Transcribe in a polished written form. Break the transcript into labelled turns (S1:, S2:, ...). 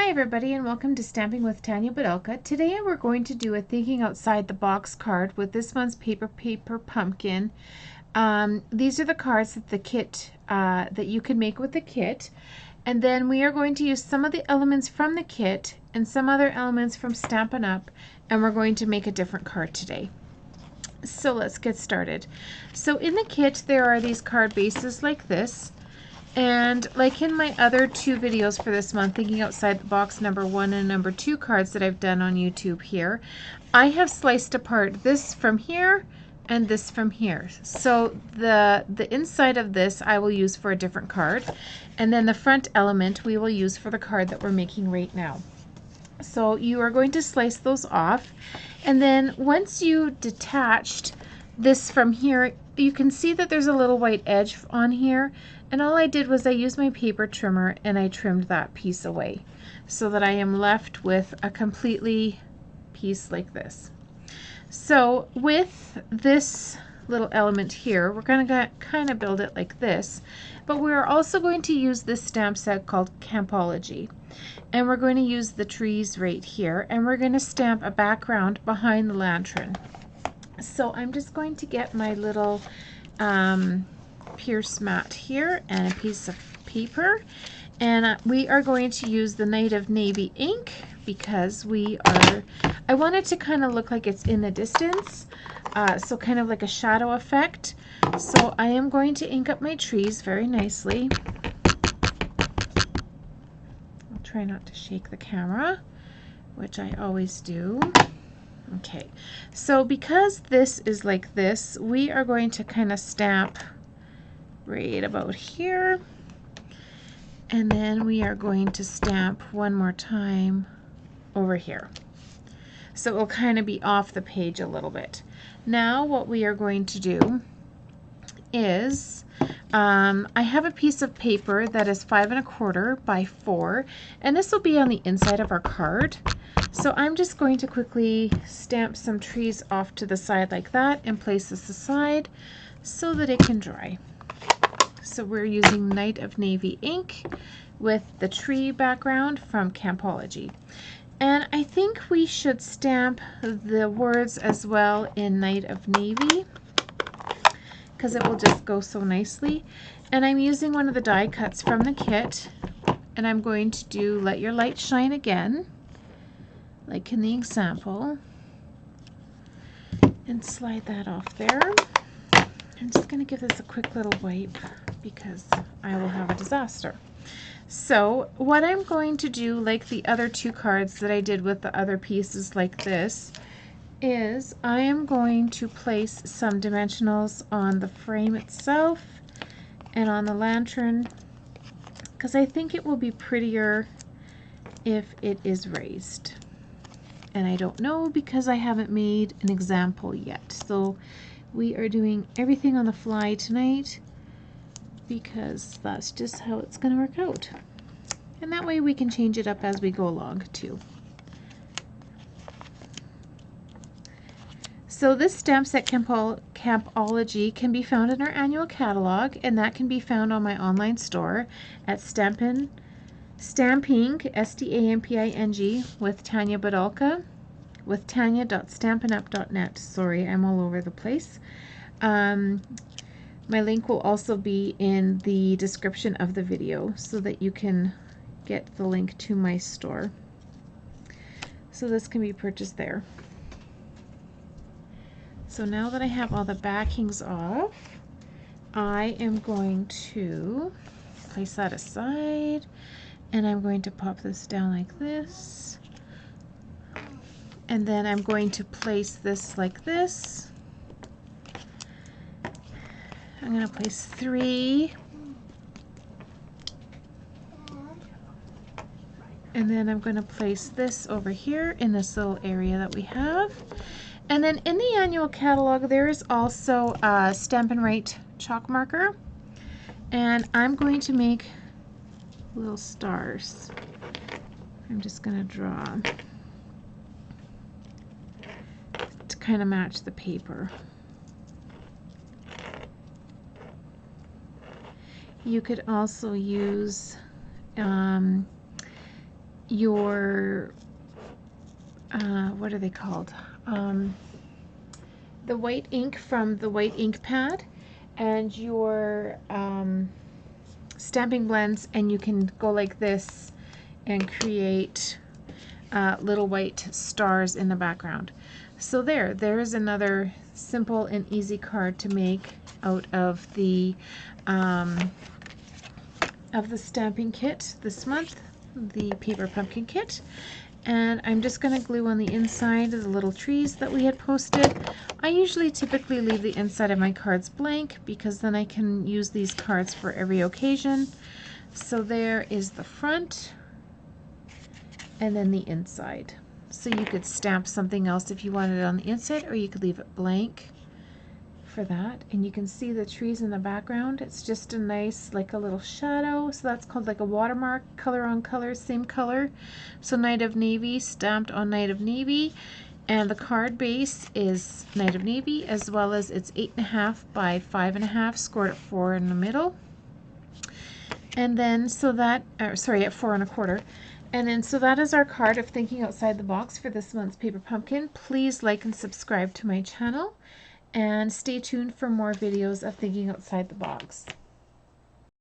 S1: Hi everybody and welcome to Stamping with Tanya Badalka. Today we're going to do a Thinking Outside the Box card with this one's Paper Pumpkin. These are the cards that the kit that you can make with the kit, and then we are going to use some of the elements from the kit and some other elements from Stampin' Up, and we're going to make a different card today. So let's get started. So in the kit there are these card bases like this. And like in my other two videos for this month, Thinking Outside the Box number 1 and number 2 cards that I've done on YouTube here, I have sliced apart this from here and this from here. So the inside of this I will use for a different card, and then the front element we will use for the card that we're making right now. So you are going to slice those off, and then once you detached this from here, you can see that there's a little white edge on here, and all I did was I used my paper trimmer and I trimmed that piece away so that I am left with a completely piece like this. So with this little element here, we're going to kind of build it like this, but we're also going to use this stamp set called Campology, and we're going to use the trees right here, and we're going to stamp a background behind the lantern. So I'm just going to get my little pierce mat here and a piece of paper, and we are going to use the Night of Navy ink because I want it to kind of look like it's in the distance, so kind of like a shadow effect. So I am going to ink up my trees very nicely. I'll try not to shake the camera, which I always do. Okay, so because this is like this, we are going to kind of stamp right about here, and then we are going to stamp one more time over here. So it will kind of be off the page a little bit. Now what we are going to do is I have a piece of paper that is 5 1/4 by 4, and this will be on the inside of our card. So I'm just going to quickly stamp some trees off to the side like that and place this aside so that it can dry. So we're using Night of Navy ink with the tree background from Campology. And I think we should stamp the words as well in Night of Navy because it will just go so nicely. And I'm using one of the die cuts from the kit, and I'm going to do Let Your Light Shine Again, like in the example, and slide that off there. I'm just going to give this a quick little wipe because I will have a disaster. So what I'm going to do, like the other two cards that I did with the other pieces like this, is I am going to place some dimensionals on the frame itself and on the lantern because I think it will be prettier if it is raised. And I don't know because I haven't made an example yet. So we are doing everything on the fly tonight because that's just how it's going to work out. And that way we can change it up as we go along too. So this stamp set Campology can be found in our annual catalog, and that can be found on my online store at Stamping, S-T-A-M-P-I-N-G, with Tanya Badalka, with tanya.stampinup.net. Sorry, I'm all over the place. My link will also be in the description of the video so that you can get the link to my store. So this can be purchased there. So now that I have all the backings off, I am going to place that aside, and I'm going to pop this down like this, and then I'm going to place this like this. I'm going to place 3, and then I'm going to place this over here in this little area that we have. And then in the annual catalog there is also a Stampin' Right chalk marker, and I'm going to make little stars. I'm just going to draw to kind of match the paper. You could also use your what are they called? The white ink from the white ink pad and your stamping blends, and you can go like this and create little white stars in the background. So there's another simple and easy card to make out of the stamping kit this month, the paper pumpkin kit. And I'm just going to glue on the inside of the little trees that we had posted. I usually typically leave the inside of my cards blank because then I can use these cards for every occasion. So there is the front and then the inside. So you could stamp something else if you wanted it on the inside, or you could leave it blank for that. And you can see the trees in the background. It's just a nice, like a little shadow. So that's called like a watermark, color on color, same color. So Night of Navy stamped on Night of Navy. And the card base is Night of Navy, as well as it's 8.5 by 5.5, scored at 4 in the middle. And then so that, sorry, at 4 1/4. And then so that is our card of Thinking Outside the Box for this month's Paper Pumpkin. Please like and subscribe to my channel, and stay tuned for more videos of Thinking Outside the Box.